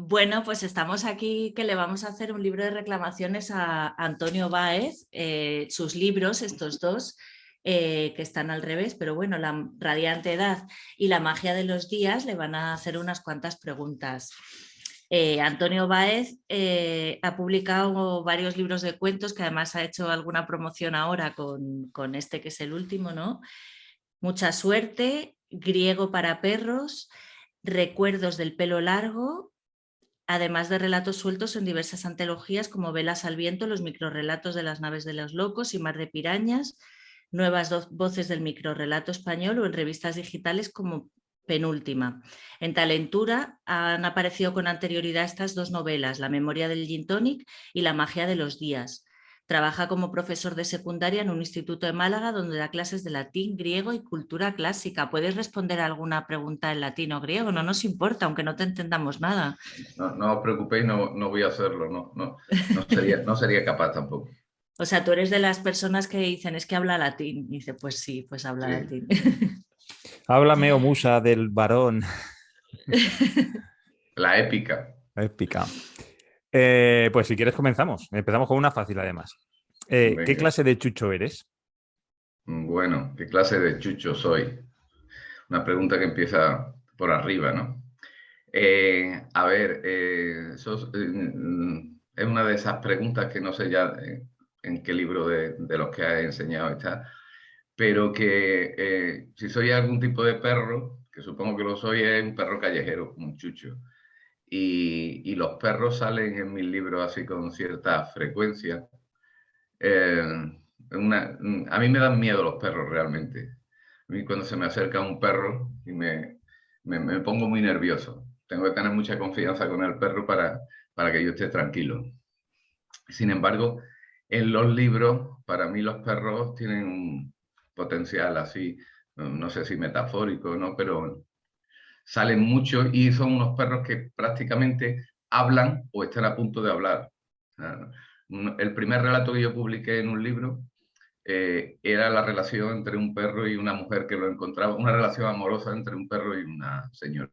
Bueno, pues estamos aquí que le vamos a hacer un libro de reclamaciones a Antonio Báez, sus libros, estos dos, que están al revés, pero bueno, La radiante edad y La magia de los días le van a hacer unas cuantas preguntas. Antonio Báez ha publicado varios libros de cuentos, que además ha hecho alguna promoción ahora con este que es el último, ¿no? Mucha suerte, Griego para perros, Recuerdos del pelo largo, además de relatos sueltos en diversas antologías como Velas al viento, Los microrrelatos de las naves de los locos y Mar de pirañas, Nuevas voces del microrrelato español o en revistas digitales como Penúltima. En Talentura han aparecido con anterioridad estas dos novelas, La memoria del gin tonic y La magia de los días. Trabaja como profesor de secundaria en un instituto de Málaga donde da clases de latín, griego y cultura clásica. ¿Puedes responder a alguna pregunta en latín o griego? No nos importa, aunque no te entendamos nada. No os preocupéis, no voy a hacerlo, no sería capaz tampoco. O sea, tú eres de las personas que dicen, es que habla latín. Y dice, pues sí, pues habla Sí, latín. Háblame, o musa, del varón. la épica. Épica. Pues si quieres comenzamos. Empezamos con una fácil además. ¿Qué Venga. clase de chucho eres? Bueno, ¿qué clase de chucho soy? Una pregunta que empieza por arriba, ¿no? A ver, es una de esas preguntas que no sé ya en qué libro de los que has enseñado está, pero que si soy algún tipo de perro, que supongo que lo soy, es un perro callejero, un chucho. Y los perros salen en mis libros así con cierta frecuencia. Eh, a mí me dan miedo los perros realmente. A mí cuando se me acerca un perro y me pongo muy nervioso. Tengo que tener mucha confianza con el perro para que yo esté tranquilo. Sin embargo, en los libros, para mí los perros tienen un potencial así, no sé si metafórico, ¿no? Pero salen muchos y son unos perros que prácticamente hablan o están a punto de hablar. Ah, el primer relato que yo publiqué en un libro era la relación entre un perro y una mujer que lo encontraba, una relación amorosa entre un perro y una señora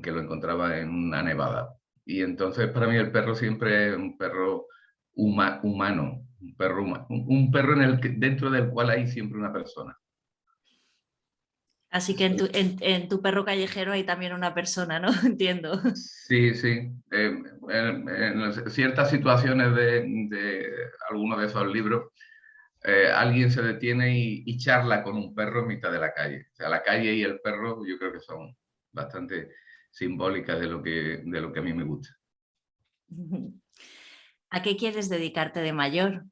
que lo encontraba en una nevada. Y entonces para mí el perro siempre es un perro humano, un perro dentro del cual hay siempre una persona. Así que en tu perro callejero hay también una persona, ¿no? Entiendo. Sí, sí. En ciertas situaciones de alguno de esos libros, alguien se detiene y charla con un perro en mitad de la calle. O sea, la calle y el perro yo creo que son bastante simbólicas de lo que a mí me gusta. ¿A qué quieres dedicarte de mayor?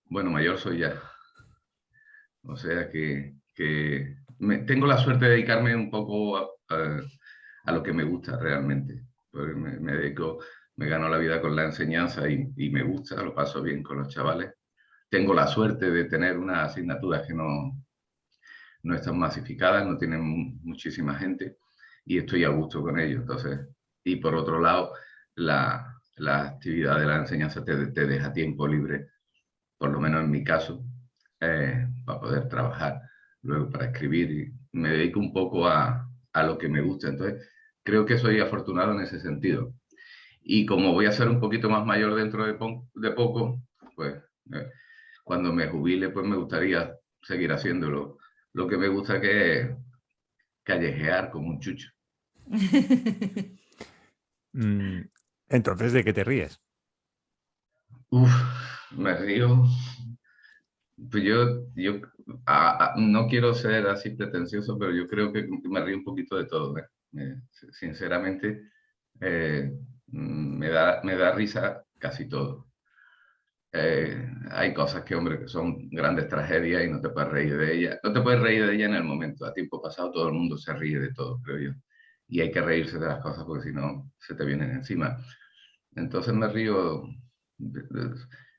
Bueno, mayor soy ya. O sea tengo la suerte de dedicarme un poco a lo que me gusta realmente. Pues me dedico, me gano la vida con la enseñanza y me gusta, lo paso bien con los chavales. Tengo la suerte de tener unas asignaturas que no están masificadas, no tienen muchísima gente y estoy a gusto con ello. Entonces, y por otro lado, la actividad de la enseñanza te deja tiempo libre, por lo menos en mi caso, para poder trabajar, luego para escribir y me dedico un poco a lo que me gusta. Entonces, creo que soy afortunado en ese sentido. Y como voy a ser un poquito más mayor dentro de poco, pues eh, cuando me jubile, pues me gustaría seguir haciéndolo. Lo que me gusta que es callejear como un chucho. Mm, entonces, ¿de qué te ríes? Uf, me río. Pues no quiero ser así pretencioso, pero yo creo que me río un poquito de todo, ¿eh? Sinceramente, eh, me da risa casi todo. Hay cosas que, hombre, que son grandes tragedias y no te puedes reír de ellas. No te puedes reír de ellas en el momento. A tiempo pasado todo el mundo se ríe de todo, creo yo. Y hay que reírse de las cosas porque si no se te vienen encima. Entonces me río,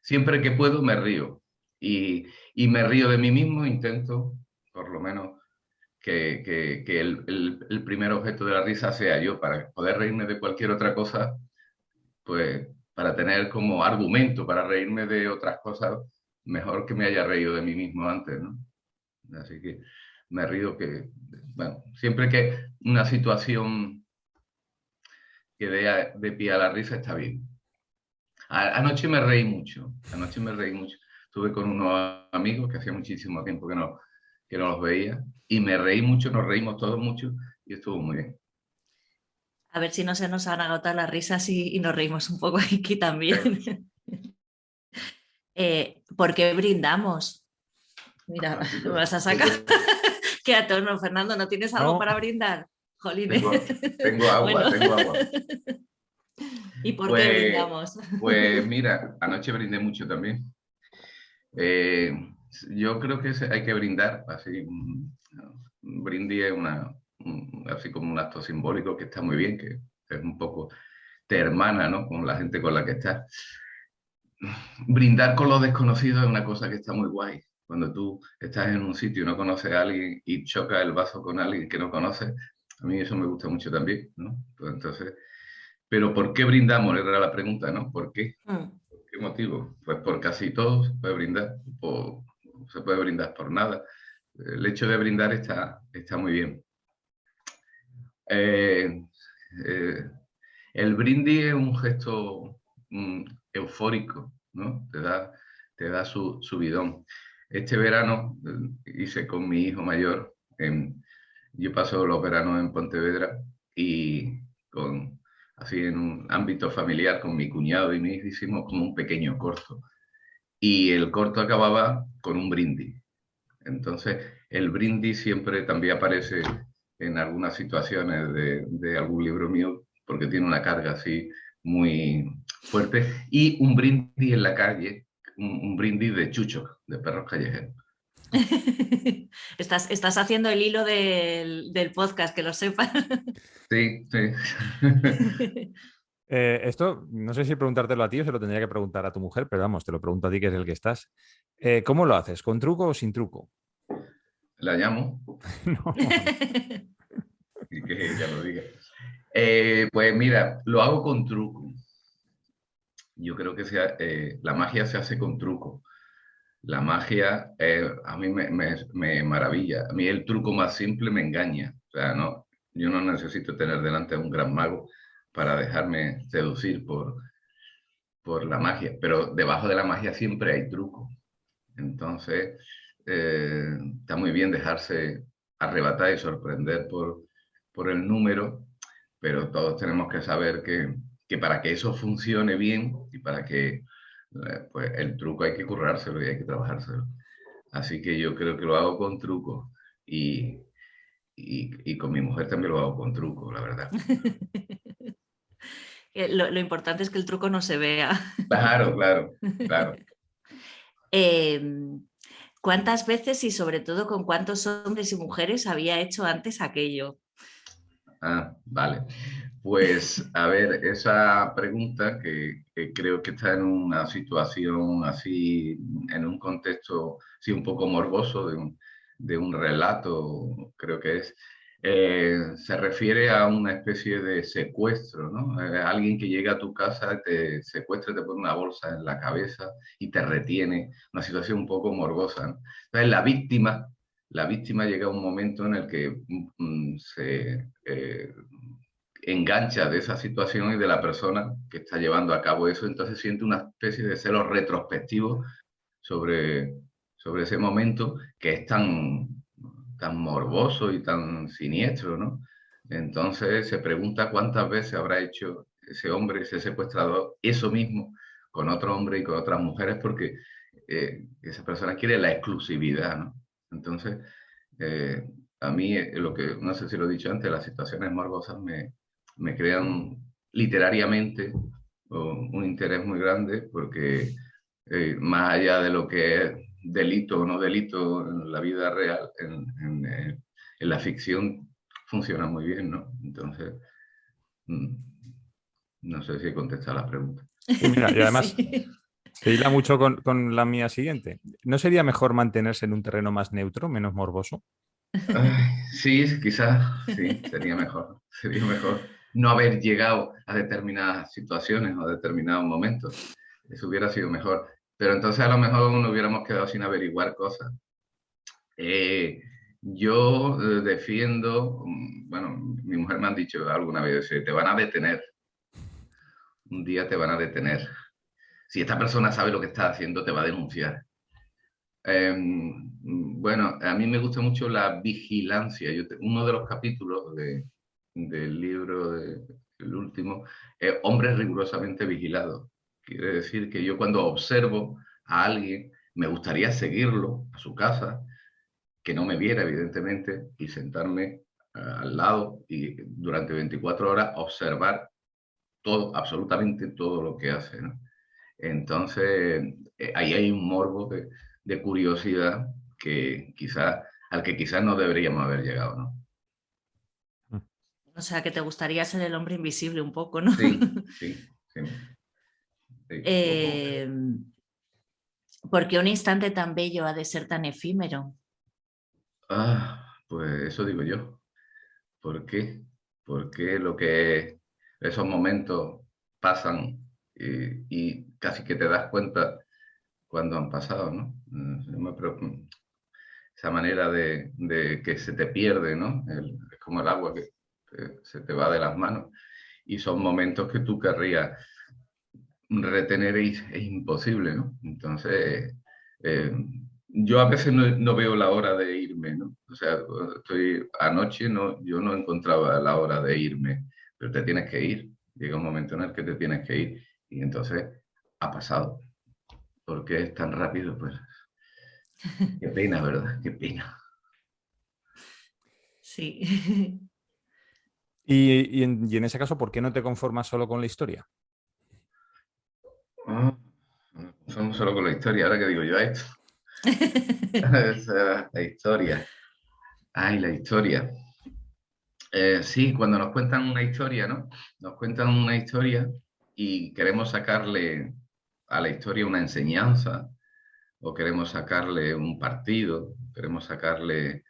siempre que puedo me río. Y, y me río de mí mismo, intento, por lo menos, que el primer objeto de la risa sea yo, para poder reírme de cualquier otra cosa, pues para tener como argumento para reírme de otras cosas, mejor que me haya reído de mí mismo antes, ¿no? Así que me río bueno, siempre que una situación dé de pie a la risa está bien. Anoche me reí mucho, anoche me reí mucho. Estuve con unos amigos que hacía muchísimo tiempo que no los veía y me reí mucho, nos reímos todos mucho y estuvo muy bien. A ver si no se nos han agotado las risas y nos reímos un poco aquí también. ¿Por qué brindamos? Mira, Así me que, vas a sacar. Qué a tono, Fernando, ¿no tienes algo No, para brindar? Jolines. tengo agua, Bueno, tengo agua. ¿y por qué Pues, brindamos? pues mira, anoche brindé mucho también. Eh, yo creo que hay que brindar, así, un brindis es así como un acto simbólico que está muy bien, que es un poco, te hermana, ¿no? Con la gente con la que estás. Brindar con los desconocidos es una cosa que está muy guay. Cuando tú estás en un sitio y no conoces a alguien y chocas el vaso con alguien que no conoces, a mí eso me gusta mucho también, ¿no? Pues entonces, pero ¿por qué brindamos? Era la pregunta, ¿no? ¿Por qué? Mm. ¿Qué motivo? Pues por casi todo se puede brindar, se puede brindar por nada. El hecho de brindar está muy bien. Eh, eh, el brindis es un gesto mm, eufórico, ¿no? Te da su subidón. Este verano hice con mi hijo mayor, yo paso los veranos en Pontevedra y así en un ámbito familiar con mi cuñado y mi hijo hicimos como un pequeño corto. Y el corto acababa con un brindis. Entonces, el brindis siempre también aparece en algunas situaciones de algún libro mío, porque tiene una carga así muy fuerte. Y un brindis en la calle, un brindis de chuchos, de perros callejeros. Estás haciendo el hilo del podcast, que lo sepas. Sí, sí. Esto, no sé si preguntártelo a ti o se lo tendría que preguntar a tu mujer, pero vamos, te lo pregunto a ti, que es el que estás. ¿Cómo lo haces? ¿Con truco o sin truco? La llamo No. y que ella lo diga. Pues mira, lo hago con truco. Yo creo que la magia se hace con truco. La magia a mí me maravilla. A mí el truco más simple me engaña. O sea, no, yo no necesito tener delante a un gran mago para dejarme seducir por la magia, pero debajo de la magia siempre hay truco. Entonces, está muy bien dejarse arrebatar y sorprender por el número, pero todos tenemos que saber que para que eso funcione bien y para que pues el truco hay que currárselo y hay que trabajárselo. Así que yo creo que lo hago con truco y con mi mujer también lo hago con truco, la verdad. Lo importante es que el truco no se vea. Claro, claro, claro. Em, ¿Cuántas veces y sobre todo con cuántos hombres y mujeres había hecho antes aquello? Ah, vale. Pues a ver, esa pregunta que creo que está en una situación así, en un contexto sí un poco morboso de un relato, creo que es, se refiere a una especie de secuestro, ¿no? Alguien que llega a tu casa, te secuestra, te pone una bolsa en la cabeza y te retiene, una situación un poco morbosa, ¿no? Entonces la víctima llega a un momento en el que se engancha de esa situación y de la persona que está llevando a cabo eso, entonces siente una especie de celo retrospectivo sobre, sobre ese momento que es tan morboso y tan siniestro, ¿no? Entonces se pregunta cuántas veces habrá hecho ese hombre, ese secuestrador, eso mismo con otro hombre y con otras mujeres, porque esa persona quiere la exclusividad, ¿no? Entonces, eh, a mí, lo que, no sé si lo he dicho antes, las situaciones morbosas me crean literariamente un interés muy grande porque más allá de lo que es delito o no delito en la vida real, en la ficción funciona muy bien, ¿no? Entonces, mm, no sé si he contestado la pregunta. Sí, mira, y además Sí. se hila mucho con la mía siguiente. ¿No sería mejor mantenerse en un terreno más neutro, menos morboso? Ay, sí, quizás sí, sería mejor no haber llegado a determinadas situaciones o a determinados momentos. Eso hubiera sido mejor. Pero entonces a lo mejor nos hubiéramos quedado sin averiguar cosas. Yo defiendo, bueno, mi mujer me ha dicho alguna vez, te van a detener. un día te van a detener. Si esta persona sabe lo que está haciendo, te va a denunciar. Bueno, a mí me gusta mucho la vigilancia. Uno de los capítulos del libro, el último, es Hombres rigurosamente vigilados. Quiere decir que yo cuando observo a alguien, me gustaría seguirlo a su casa, que no me viera, evidentemente, y sentarme al lado y durante 24 horas observar todo, absolutamente todo lo que hace, ¿no? Entonces, ahí hay un morbo de curiosidad al que quizás no deberíamos haber llegado, ¿no? O sea, que te gustaría ser el hombre invisible un poco, ¿no? Sí, sí, sí. Sí, un poco. Eh, ¿Por qué un instante tan bello ha de ser tan efímero? Pues eso digo yo. ¿Por qué? Porque esos momentos pasan y casi que te das cuenta cuando han pasado, ¿no? Esa manera de que se te pierde, ¿no? Es como el agua que se te va de las manos. Y son momentos que tú querrías retener es imposible, ¿no? Entonces, eh, yo a veces no veo la hora de irme, ¿no? O sea, anoche yo no encontraba la hora de irme, pero te tienes que ir. Llega un momento en el que te tienes que ir y entonces ha pasado. ¿Por qué es tan rápido? Pues qué pena, ¿verdad? Qué pena. Sí. Y en ese caso, ¿por qué no te conformas solo con la historia? Ah, Somos solo con la historia, ahora que digo yo esto. La historia. Ay, la historia. Sí, cuando nos cuentan una historia, ¿no? Nos cuentan una historia y queremos sacarle a la historia una enseñanza o queremos sacarle un partido, queremos sacarle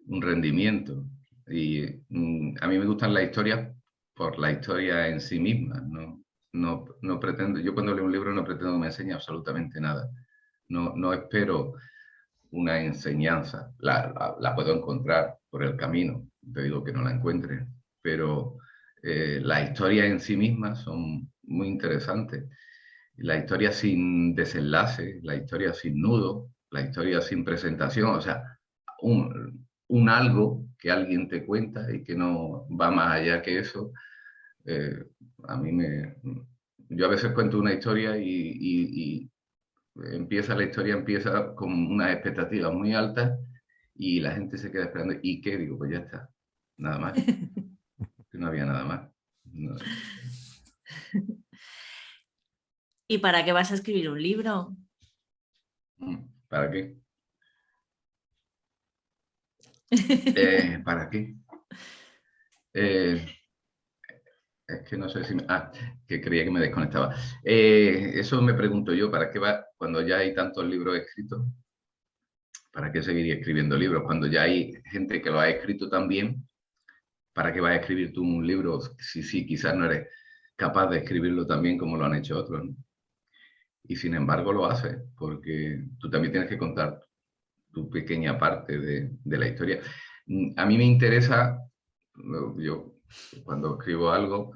un rendimiento. Y a mí me gustan las historias por la historia en sí misma, ¿no? No pretendo, yo cuando leo un libro no pretendo que me enseñe absolutamente nada. No espero una enseñanza. La puedo encontrar por el camino, te digo que no la encuentre, pero las historias en sí mismas son muy interesantes. La historia sin desenlace, la historia sin nudo, la historia sin presentación, o sea, un algo que alguien te cuenta y que no va más allá que eso, eh, a mí me... Yo a veces cuento una historia y la historia empieza con unas expectativas muy altas y la gente se queda esperando. ¿Y qué? Digo, pues ya está, nada más, que no había nada más. No, ¿Y para qué vas a escribir un libro? ¿Para qué? ¿Para qué? Eh, es que no sé si que creía que me desconectaba. Eso me pregunto yo, ¿para qué va cuando ya hay tantos libros escritos? ¿Para qué seguir escribiendo libros? Cuando ya hay gente que lo ha escrito también, ¿para qué vas a escribir tú un libro si sí, quizás no eres capaz de escribirlo también como lo han hecho otros, ¿no? Y sin embargo lo haces, porque tú también tienes que contar tu pequeña parte de la historia. A mí me interesa, yo cuando escribo algo,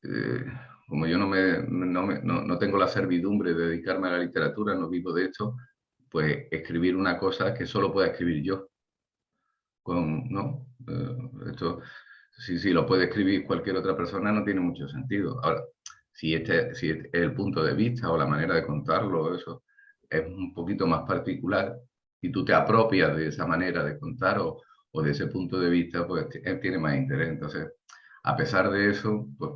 eh, como yo no tengo la servidumbre de dedicarme a la literatura, no vivo de esto, pues escribir una cosa que solo pueda escribir yo. ¿No? Si lo puede escribir cualquier otra persona, no tiene mucho sentido. Ahora, si es el punto de vista o la manera de contarlo, eso es un poquito más particular y tú te apropias de esa manera de contar o de ese punto de vista, pues él tiene más interés. Entonces, a pesar de eso, pues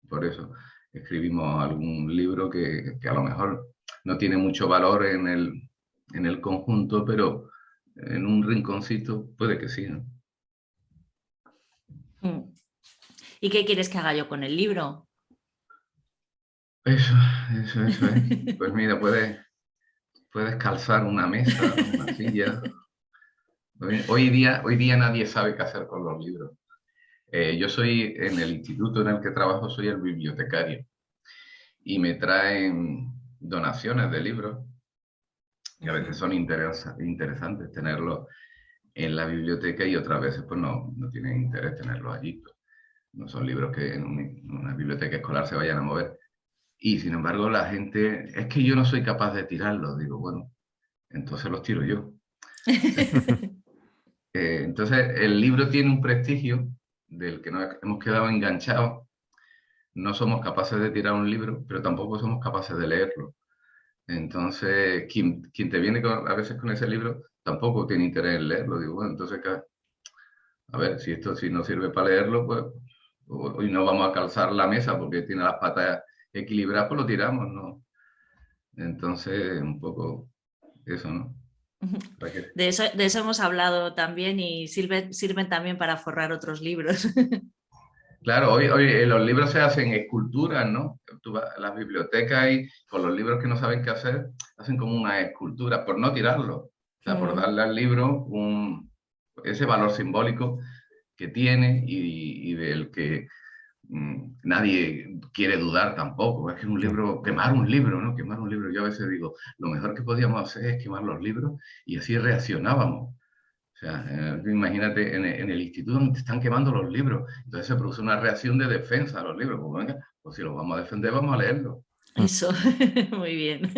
por eso escribimos algún libro que a lo mejor no tiene mucho valor en el conjunto, pero en un rinconcito puede que sí, ¿no? ¿Y qué quieres que haga yo con el libro? Eso, eso es. Pues mira, puedes calzar una mesa, una silla. Hoy día nadie sabe qué hacer con los libros. Yo soy, en el instituto en el que trabajo, soy el bibliotecario y me traen donaciones de libros que a veces son interesantes tenerlos en la biblioteca y otras veces pues no tienen interés tenerlos allí. no son libros que en una biblioteca escolar se vayan a mover. Y sin embargo la gente, es que yo no soy capaz de tirarlos. Digo, bueno, entonces los tiro yo. Entonces el libro tiene un prestigio del que nos hemos quedado enganchados. No somos capaces de tirar un libro, pero tampoco somos capaces de leerlo. Entonces, quien te viene a veces con ese libro tampoco tiene interés en leerlo. Digo, bueno, entonces, a ver, si no sirve para leerlo, pues hoy no vamos a calzar la mesa porque tiene las patas equilibradas, pues lo tiramos, ¿no? Entonces, un poco eso, ¿no? De eso hemos hablado también y sirven también para forrar otros libros. Claro, hoy los libros se hacen esculturas, ¿no? Tú vas a las bibliotecas y con los libros que no saben qué hacer, hacen como una escultura por no tirarlo, o sea, por darle al libro ese valor simbólico que tiene y del que nadie quiere dudar tampoco. Es que un libro, quemar un libro, ¿no? Quemar un libro. Yo a veces digo, lo mejor que podíamos hacer es quemar los libros y así reaccionábamos. O sea, imagínate en el instituto donde te están quemando los libros. Entonces se produce una reacción de defensa a los libros. Pues venga, pues si los vamos a defender, vamos a leerlos. Eso, muy bien.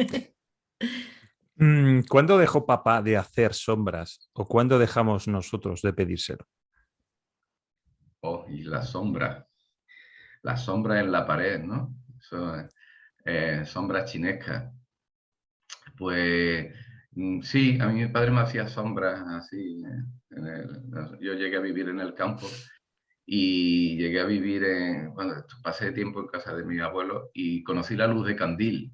¿Cuándo dejó papá de hacer sombras o cuándo dejamos nosotros de pedírselo? Oh, y la sombra en la pared, ¿no? Eso, sombras chinescas. Pues sí, a mí mi padre me hacía sombras así. Yo llegué a vivir en el campo y llegué a vivir bueno, pasé tiempo en casa de mi abuelo y conocí la luz de candil.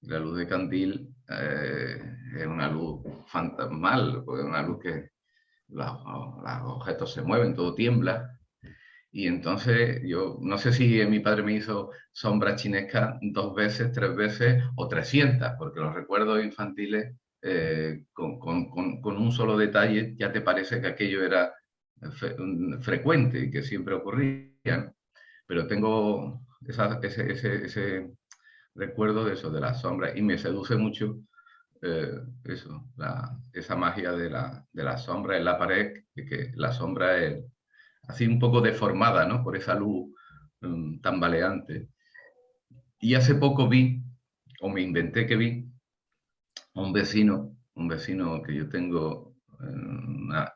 La luz de candil es una luz fantasmal, pues es una luz que los objetos se mueven, todo tiembla. Y entonces yo no sé si mi padre me hizo sombra chinesca 2 veces, 3 veces o 300, porque los recuerdos infantiles con un solo detalle ya te parece que aquello era frecuente y que siempre ocurría, ¿no? Pero tengo ese recuerdo de eso, de la sombra, y me seduce mucho eso, esa magia de la sombra en la pared, que la sombra es así un poco deformada, ¿no? Por esa luz tambaleante. Y hace poco vi, o me inventé que vi, a un vecino que yo tengo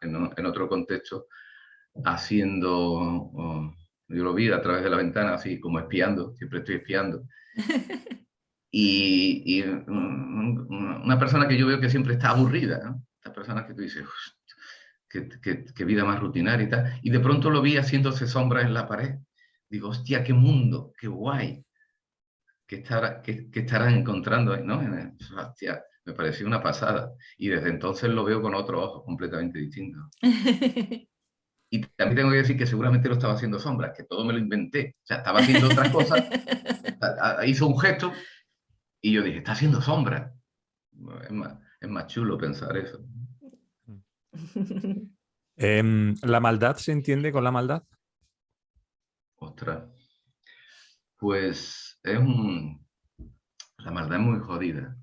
en otro contexto, haciendo, yo lo vi a través de la ventana, así como espiando, siempre estoy espiando. Y una persona que yo veo que siempre está aburrida, ¿no? Estas personas que tú dices, qué vida más rutinaria y tal. Y de pronto lo vi haciéndose sombras en la pared. Digo, hostia, qué mundo, qué guay. ¿Qué estarán encontrando ahí, no? Hostia, me pareció una pasada. Y desde entonces lo veo con otros ojos completamente distintos. Y también tengo que decir que seguramente lo estaba haciendo sombras, que todo me lo inventé. O sea, estaba haciendo otras cosas, hizo un gesto y yo dije, está haciendo sombras. Es más chulo pensar eso. ¿La maldad se entiende con la maldad? Ostras, pues la maldad es muy jodida.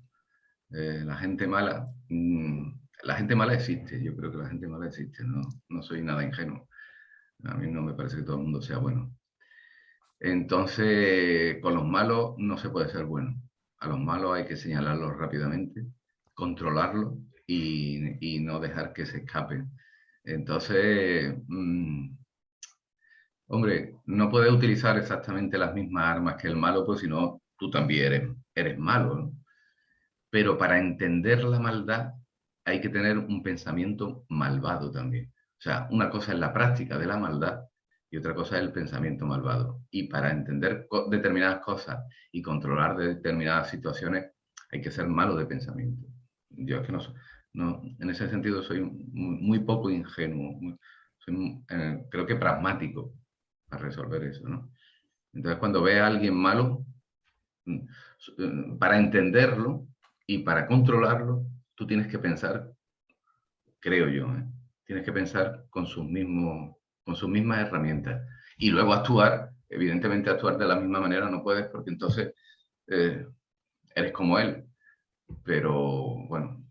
La gente mala existe, yo creo que la gente mala existe, no soy nada ingenuo. A mí no me parece que todo el mundo sea bueno. Entonces, con los malos no se puede ser bueno. A los malos hay que señalarlos rápidamente, controlarlos y no dejar que se escapen. Entonces, hombre, no puedes utilizar exactamente las mismas armas que el malo, pues si no, tú también eres malo, ¿no? Pero para entender la maldad hay que tener un pensamiento malvado también. O sea, una cosa es la práctica de la maldad y otra cosa es el pensamiento malvado. Y para entender determinadas cosas y controlar determinadas situaciones hay que ser malo de pensamiento. Yo es que no en ese sentido soy muy poco ingenuo, creo que pragmático para resolver eso, ¿no? Entonces, cuando ve a alguien malo, para entenderlo y para controlarlo, tú tienes que pensar, creo yo, tienes que pensar con sus mismas herramientas. Y luego actuar, evidentemente actuar de la misma manera no puedes porque entonces eh, eres como él. Pero bueno,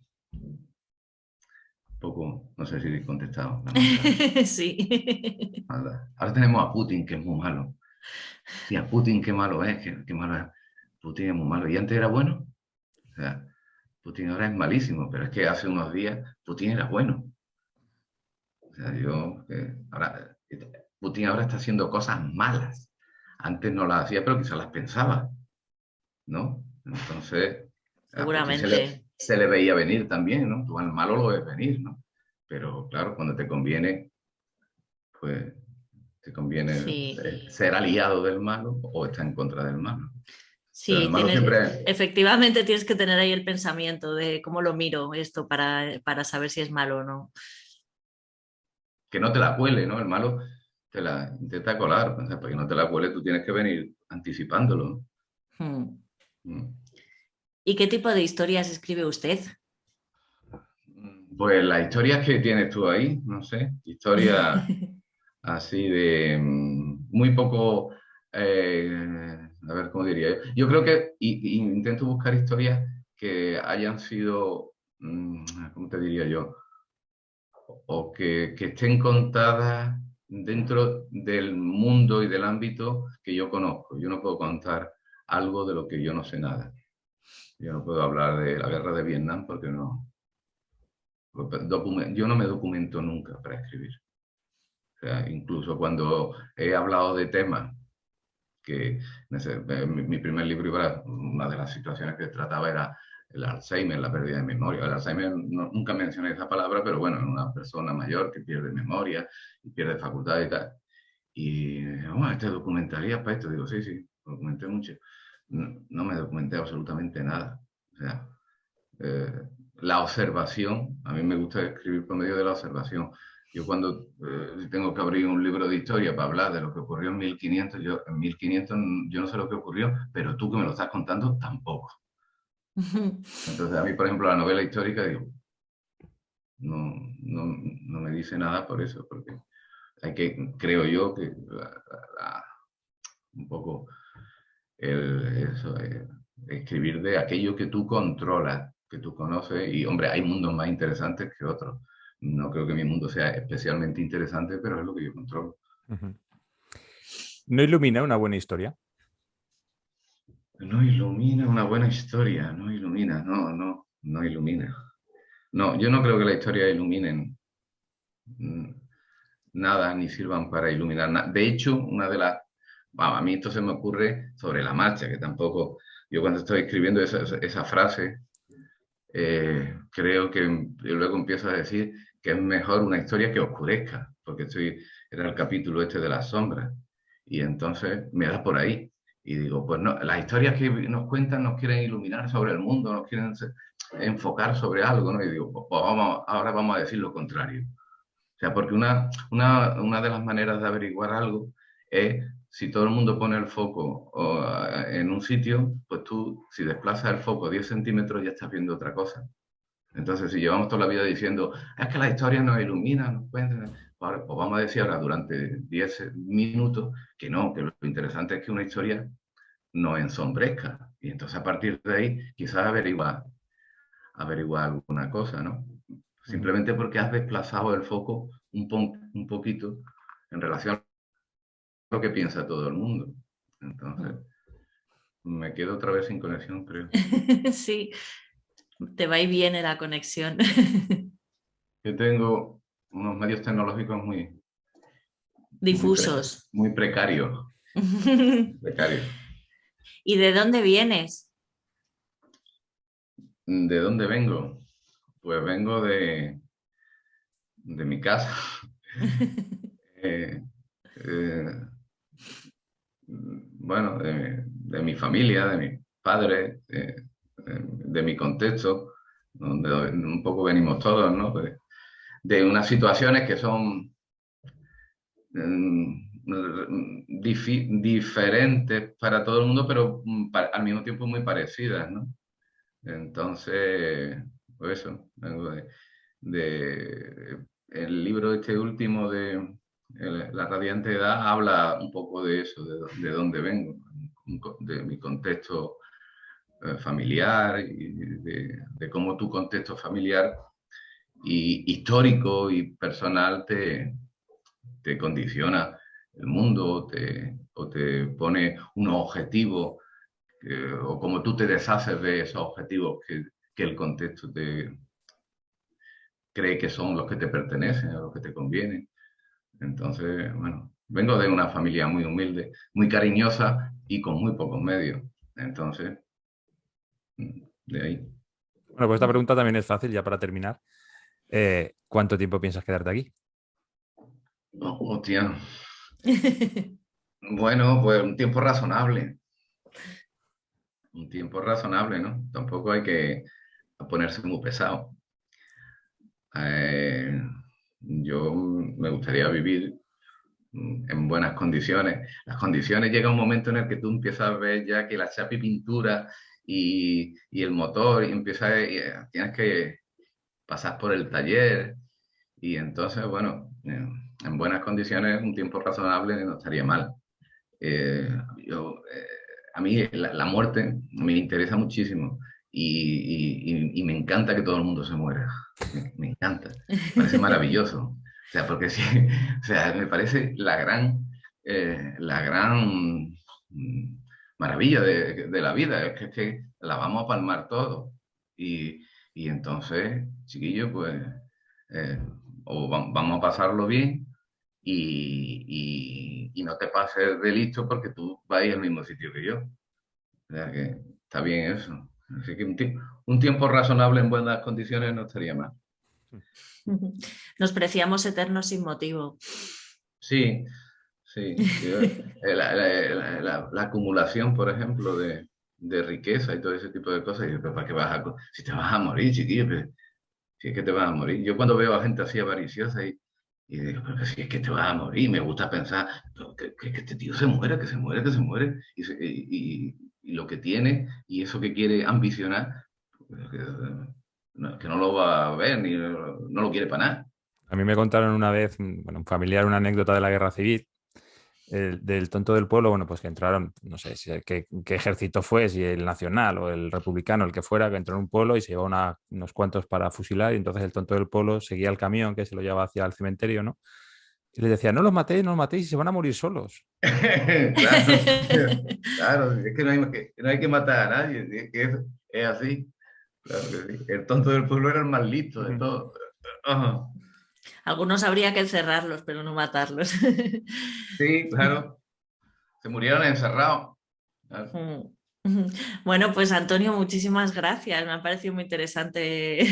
poco, no sé si he contestado la maldad. Sí. Maldad. Ahora tenemos a Putin, que es muy malo. Y a Putin, qué malo es, qué malo es. Putin es muy malo. ¿Y antes era bueno? O sea, Putin ahora es malísimo, pero es que hace unos días Putin era bueno. O sea, Putin ahora está haciendo cosas malas. Antes no las hacía, pero quizás las pensaba, ¿no? Entonces, a Putin Seguramente. se le veía venir también, ¿no? Tú al malo lo ves venir, ¿no? Pero claro, cuando te conviene, pues te conviene Sí. ser aliado del malo o estar en contra del malo. Pero el Sí, malo siempre, efectivamente tienes que tener ahí el pensamiento de cómo lo miro esto para saber si es malo o no. que no te la cuele, ¿no? El malo te la intenta colar, o sea, para que no te la cuele tú tienes que venir anticipándolo. Hmm. ¿No? ¿Y qué tipo de historias escribe usted? Pues las historias que tienes tú ahí, no sé, historias así de muy poco, a ver, ¿cómo diría yo? Yo creo que intento buscar historias que hayan sido, ¿cómo te diría yo? O que estén contadas dentro del mundo y del ámbito que yo conozco. Yo no puedo contar algo de lo que yo no sé nada. Yo no puedo hablar de la guerra de Vietnam porque no. Yo no me documento nunca para escribir. O sea, incluso cuando he hablado de temas que mi primer libro iba, una de las situaciones que trataba era el Alzheimer, la pérdida de memoria. El Alzheimer nunca mencioné esa palabra, pero bueno, en una persona mayor que pierde memoria y pierde facultad y tal. Y, ¿te documentarías para esto? Digo, sí, sí, documenté mucho. No, no me documenté absolutamente nada. O sea, eh, la observación, a mí me gusta escribir por medio de la observación. Yo cuando tengo que abrir un libro de historia para hablar de lo que ocurrió en 1500, en 1500 yo no sé lo que ocurrió, pero tú que me lo estás contando tampoco. Entonces a mí, por ejemplo, la novela histórica, digo, no, no me dice nada por eso, porque creo yo que un poco escribir de aquello que tú controlas, que tú conoces, y hombre, hay mundos más interesantes que otros. No creo que mi mundo sea especialmente interesante, pero es lo que yo controlo. Ujú. ¿No ilumina una buena historia? No ilumina una buena historia, no ilumina, no ilumina. No, yo no creo que la historia iluminen mm, nada ni sirvan para iluminar nada. De hecho, a mí esto se me ocurre sobre la marcha, que tampoco, yo cuando estoy escribiendo esa frase, creo que luego empiezo a decir que es mejor una historia que oscurezca, porque era el capítulo este de las sombras, y entonces me da por ahí. Y digo, pues no, las historias que nos cuentan nos quieren iluminar sobre el mundo, nos quieren enfocar sobre algo, ¿no? Y digo, pues ahora vamos a decir lo contrario. O sea, porque una de las maneras de averiguar algo es si todo el mundo pone el foco en un sitio, pues tú, si desplazas el foco 10 centímetros, ya estás viendo otra cosa. Entonces, si llevamos toda la vida diciendo, es que la historia nos ilumina, nos cuenta, pues vamos a decir ahora durante 10 minutos que no, que lo interesante es que una historia nos ensombrezca. Y entonces a partir de ahí quizás averiguar alguna cosa, ¿no? Ujú. Simplemente porque has desplazado el foco un poquito en relación a lo que piensa todo el mundo. Entonces, me quedo otra vez sin conexión, creo. Sí, te va y viene la conexión. Yo tengo unos medios tecnológicos muy, Difusos. muy precarios. Precarios. ¿Y de dónde vienes? ¿De dónde vengo? Pues vengo de mi casa. Eh, eh, bueno, de mi familia, de mis padres, de mi contexto, donde un poco venimos todos, ¿no? De unas situaciones que son diferentes para todo el mundo, pero al mismo tiempo muy parecidas, ¿no? Entonces, pues eso, vengo el libro este último de La Radiante Edad habla un poco de eso, de dónde vengo, de mi contexto familiar y de cómo tu contexto familiar histórico y personal te condiciona el mundo o te pone unos objetivos o como tú te deshaces de esos objetivos que el contexto te cree que son los que te pertenecen o los que te convienen. Entonces, bueno, vengo de una familia muy humilde, muy cariñosa y con muy pocos medios. Entonces, de ahí. Bueno, pues esta pregunta también es fácil, ya para terminar. ¿Cuánto tiempo piensas quedarte aquí? Oh, hostia. Bueno, pues un tiempo razonable. Un tiempo razonable, ¿no? Tampoco hay que ponerse muy pesado. Eh, yo me gustaría vivir en buenas condiciones. Las condiciones llega un momento en el que tú empiezas a ver ya que la chapa y pintura y el motor y tienes que pasar por el taller y entonces, bueno, en buenas condiciones un tiempo razonable no estaría mal. Eh, yo, eh, a mí la muerte me interesa muchísimo y me encanta que todo el mundo se muera. Me encanta, me parece maravilloso. O sea, porque sí, o sea, me parece la gran maravilla de la vida, es que la vamos a palmar todo. Y entonces, chiquillo, pues, eh, vamos a pasarlo bien y no te pases de listo porque tú vas a ir al mismo sitio que yo. O sea que está bien eso. Así que un tiempo razonable en buenas condiciones no estaría mal. Nos preciamos eternos sin motivo. Sí, sí. La acumulación, por ejemplo, de riqueza y todo ese tipo de cosas, y digo, ¿para qué si te vas a morir, chiquillo? Si es que te vas a morir. Yo cuando veo a gente así avariciosa y digo, pero si es que te vas a morir, me gusta pensar que este tío se muera, que se muere, que se muere, y lo que tiene y eso que quiere ambicionar, pues, que no lo va a ver ni no lo quiere para nada. A mí me contaron una vez, bueno, un familiar, una anécdota de la Guerra Civil, del tonto del pueblo, bueno, pues que entraron, no sé qué ejército fue, si el nacional o el republicano, el que fuera, que entró en un pueblo y se llevó unos cuantos para fusilar y entonces el tonto del pueblo seguía el camión que se lo llevaba hacia el cementerio, ¿no? Y les decía, no los matéis, no los matéis y se van a morir solos. Claro, claro, es que no hay que matar a nadie, es que es así. Claro que sí. El tonto del pueblo era el más listo de todo. Ajá. Algunos habría que encerrarlos, pero no matarlos. Sí, claro. Se murieron encerrados. Claro. Bueno, pues Antonio, muchísimas gracias. Me ha parecido muy interesante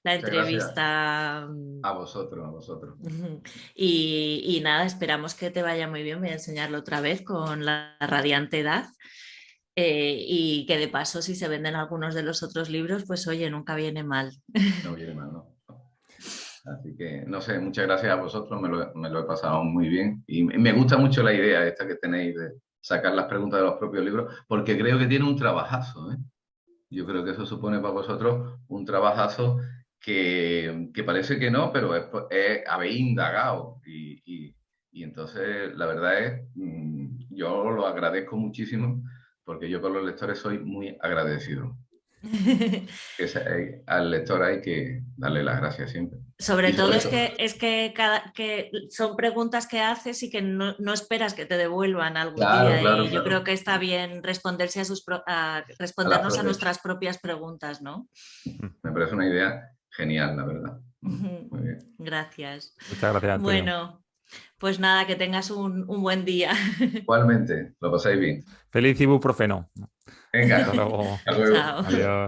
la Muchas gracias entrevista. a vosotros, a vosotros. Y nada, esperamos que te vaya muy bien. Voy a enseñarlo otra vez con la radiante edad. Y que de paso, si se venden algunos de los otros libros, pues oye, nunca viene mal. No viene mal, ¿no? Así que, no sé, muchas gracias a vosotros, me lo he pasado muy bien. Y me gusta mucho la idea esta que tenéis de sacar las preguntas de los propios libros, porque creo que tiene un trabajazo, ¿eh? Yo creo que eso supone para vosotros un trabajazo que parece que no, pero habéis indagado. Y entonces, la verdad es, yo lo agradezco muchísimo, porque yo con los lectores soy muy agradecido. Al lector hay que darle las gracias siempre. Sobre Y todo sobre que son preguntas que haces y que no esperas que te devuelvan algún claro, día. claro, Y yo claro. creo que está bien responderse A las respondernos a propias. nuestras propias preguntas, ¿no? Me parece una idea genial, la verdad. Muy bien. Gracias. Muchas gracias, Antonio. Bueno, pues nada, que tengas un buen día. Igualmente, lo pasáis bien. Feliz ibuprofeno. Venga, Hasta luego. hasta luego. Chao. Adiós.